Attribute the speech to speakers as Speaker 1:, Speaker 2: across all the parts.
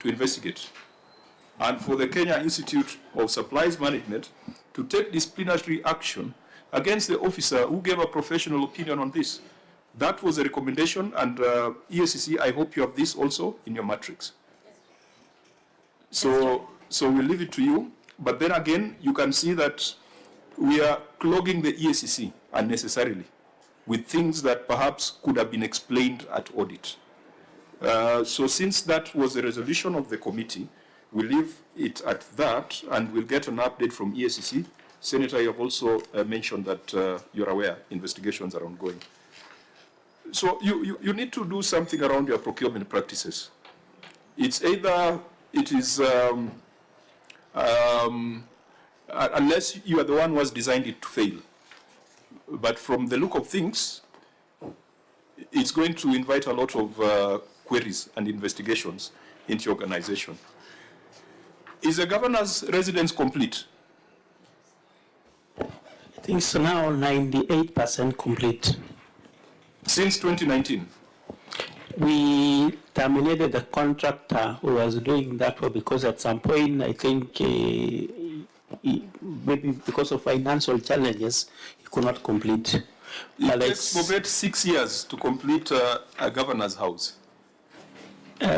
Speaker 1: to investigate, and for the Kenya Institute of Supplies Management to take disciplinary action against the officer who gave a professional opinion on this. That was a recommendation, and EACC, I hope you have this also in your matrix. So we'll leave it to you, but then again, you can see that we are clogging the EACC unnecessarily with things that perhaps could have been explained at audit. So since that was the resolution of the committee, we'll leave it at that, and we'll get an update from EACC. Senator, you have also mentioned that you're aware investigations are ongoing. So you need to do something around your procurement practices. It's either it is, unless you are the one who has designed it to fail. But from the look of things, it's going to invite a lot of queries and investigations into your organization. Is the governor's residence complete?
Speaker 2: I think so now 98% complete.
Speaker 1: Since 2019?
Speaker 2: We terminated the contractor who was doing that work because at some point, I think maybe because of financial challenges, he could not complete.
Speaker 1: It takes Bomet 6 years to complete a governor's house.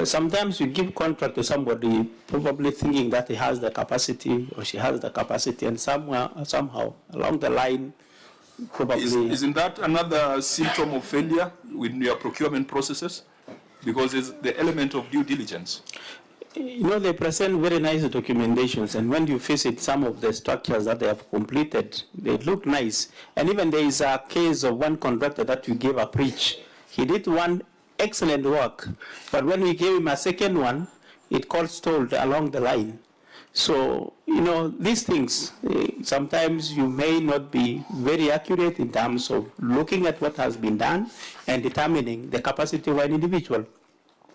Speaker 2: Sometimes you give contract to somebody probably thinking that he has the capacity or she has the capacity, and somehow along the line, probably...
Speaker 1: Isn't that another symptom of failure with your procurement processes? Because it's the element of due diligence.
Speaker 2: You know, they present very nice documentations, and when you visit some of the structures that they have completed, they look nice. And even there is a case of one contractor that you gave a preach. He did one excellent work, but when we gave him a second one, it got stalled along the line. So, you know, these things, sometimes you may not be very accurate in terms of looking at what has been done and determining the capacity of an individual.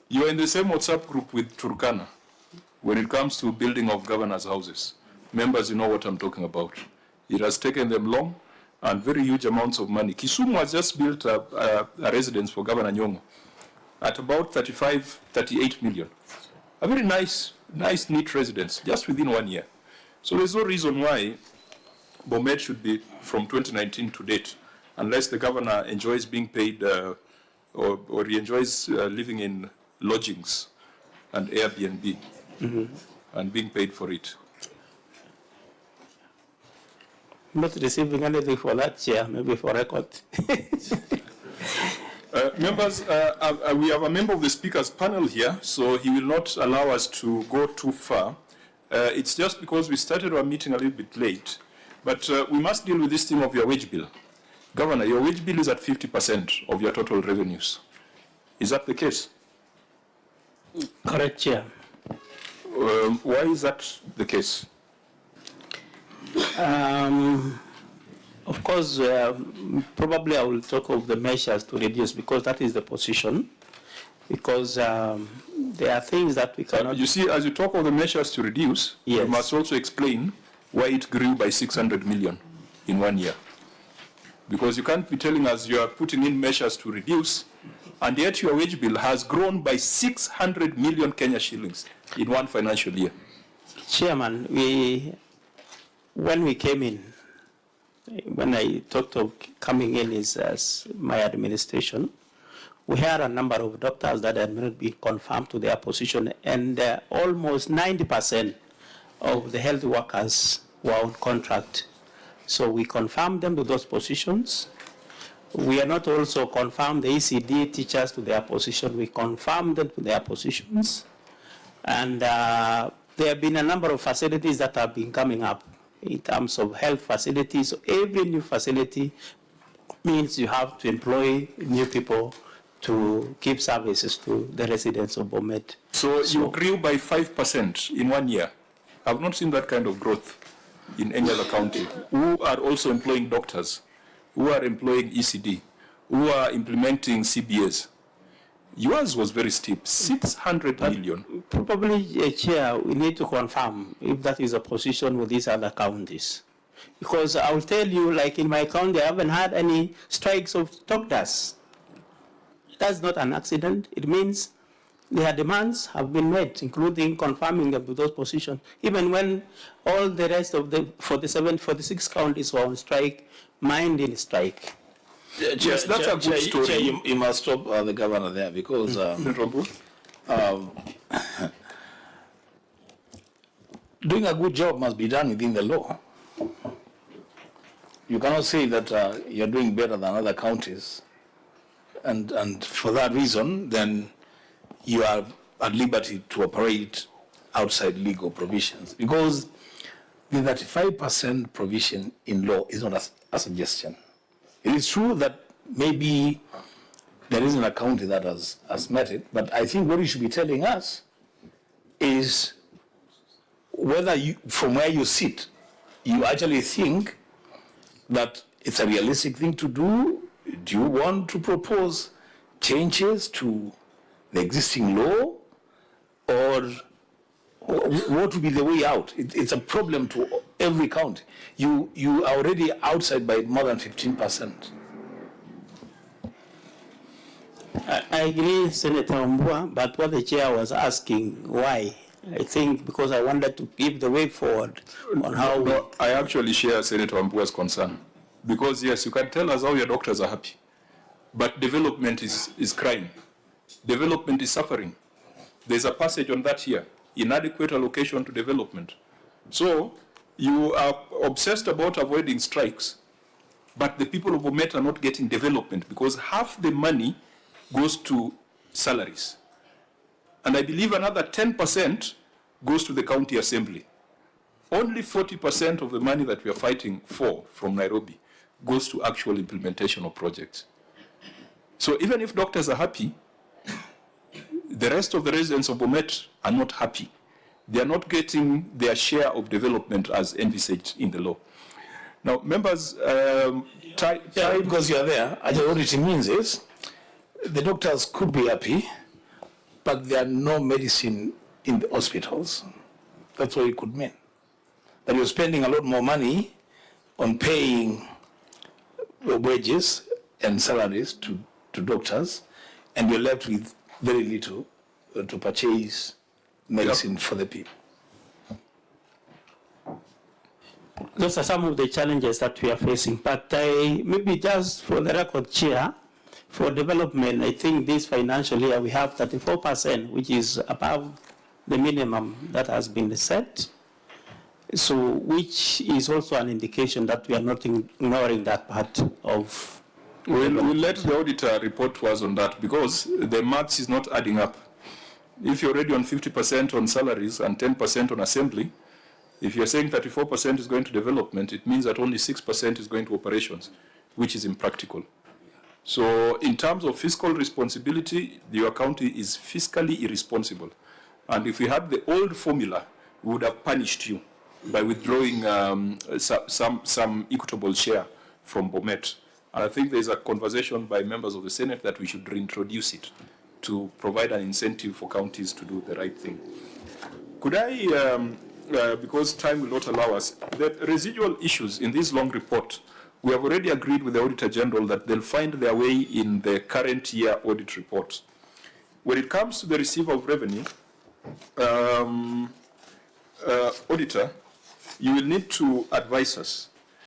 Speaker 1: You are in the same WhatsApp group with Turkana when it comes to building of governors' houses. Members, you know what I'm talking about. It has taken them long and very huge amounts of money. Kisumu has just built a residence for Governor Nyong'o at about 38 million. A very nice, neat residence, just within 1 year. So there's no reason why Bomet should be from 2019 to date, unless the governor enjoys being paid or he enjoys living in lodgings and Airbnb and being paid for it.
Speaker 2: Not receiving anything for that, Chair, maybe for record.
Speaker 1: Members, we have a member of the speakers panel here, so he will not allow us to go too far. It's just because we started our meeting a little bit late, but we must deal with this thing of your wage bill. Governor, your wage bill is at 50% of your total revenues. Is that the case?
Speaker 2: Correct, Chair.
Speaker 1: Why is that the case?
Speaker 2: Of course, probably I will talk of the measures to reduce, because that is the position. Because there are things that we cannot...
Speaker 1: You see, as you talk of the measures to reduce,
Speaker 2: yes,
Speaker 1: you must also explain why it grew by 600 million in 1 year. Because you can't be telling us you are putting in measures to reduce, and yet your wage bill has grown by 600 million Kenya shillings in one financial year.
Speaker 2: Chairman, when we came in, when I talked of coming in as my administration, we had a number of doctors that had not been confirmed to their position, and almost 90% of the health workers were on contract. So we confirmed them to those positions. We are not also confirmed the ECD teachers to their position. We confirmed them to their positions. And there have been a number of facilities that have been coming up in terms of health facilities. So every new facility means you have to employ new people to give services to the residents of Bomet.
Speaker 1: So you grew by 5% in 1 year. I've not seen that kind of growth in any other county, who are also employing doctors, who are employing ECD, who are implementing CBAs. Yours was very steep, 600 million.
Speaker 2: Probably, Chair, we need to confirm if that is a position with these other counties. Because I will tell you, like in my county, I haven't had any strikes of doctors. That's not an accident. It means their demands have been met, including confirming them to those positions, even when all the rest of the 46 counties were on strike, mine in strike.
Speaker 1: Yes, that's a good story.
Speaker 3: Chair, you must stop the governor there because doing a good job must be done within the law. You cannot say that you're doing better than other counties, and for that reason, then you are at liberty to operate outside legal provisions, because the 35% provision in law is not a suggestion. It is true that maybe there isn't a county that has met it, but I think what you should be telling us is whether you, from where you sit, you actually think that it's a realistic thing to do. Do you want to propose changes to the existing law, or what would be the way out? It's a problem to every county. You are already outside by more than 15%.
Speaker 2: I agree, Senator Mbua, but what the chair was asking, why? I think because I wanted to give the way forward on how
Speaker 1: No, I actually share Senator Mbua's concern. Because yes, you can tell us how your doctors are happy, but development is crying. Development is suffering. There's a passage on that here, inadequate allocation to development. So you are obsessed about avoiding strikes, but the people of Bomet are not getting development because half the money goes to salaries. And I believe another 10% goes to the county assembly. Only 40% of the money that we are fighting for from Nairobi goes to actual implementation of projects. So even if doctors are happy, the rest of the residents of Bomet are not happy. They are not getting their share of development as envisaged in the law. Now, members,
Speaker 3: Because you are there, what it means is the doctors could be happy, but there are no medicine in the hospitals. That's what it could mean. That you're spending a lot more money on paying wages and salaries to doctors, and you're left with very little to purchase medicine for the people.
Speaker 2: those are some of the challenges that we are facing. But maybe just for the record, Chair, for development, I think this financial year we have 34%, which is above the minimum that has been set. So, which is also an indication that we are not ignoring that part of.
Speaker 1: We'll let the auditor report to us on that because the maths is not adding up. If you're already on 50% on salaries and 10% on assembly, if you're saying 34% is going to development, it means that only 6% is going to operations, which is impractical. So in terms of fiscal responsibility, your county is fiscally irresponsible. And if we had the old formula, we would have punished you by withdrawing some equitable share from Bomet. And I think there's a conversation by members of the Senate that we should reintroduce it to provide an incentive for counties to do the right thing. Could I, because time will not allow us, the residual issues in this long report, we have already agreed with the Auditor General that they'll find their way in the current year audit report. When it comes to the receiver of revenue, Auditor, you will need to advise us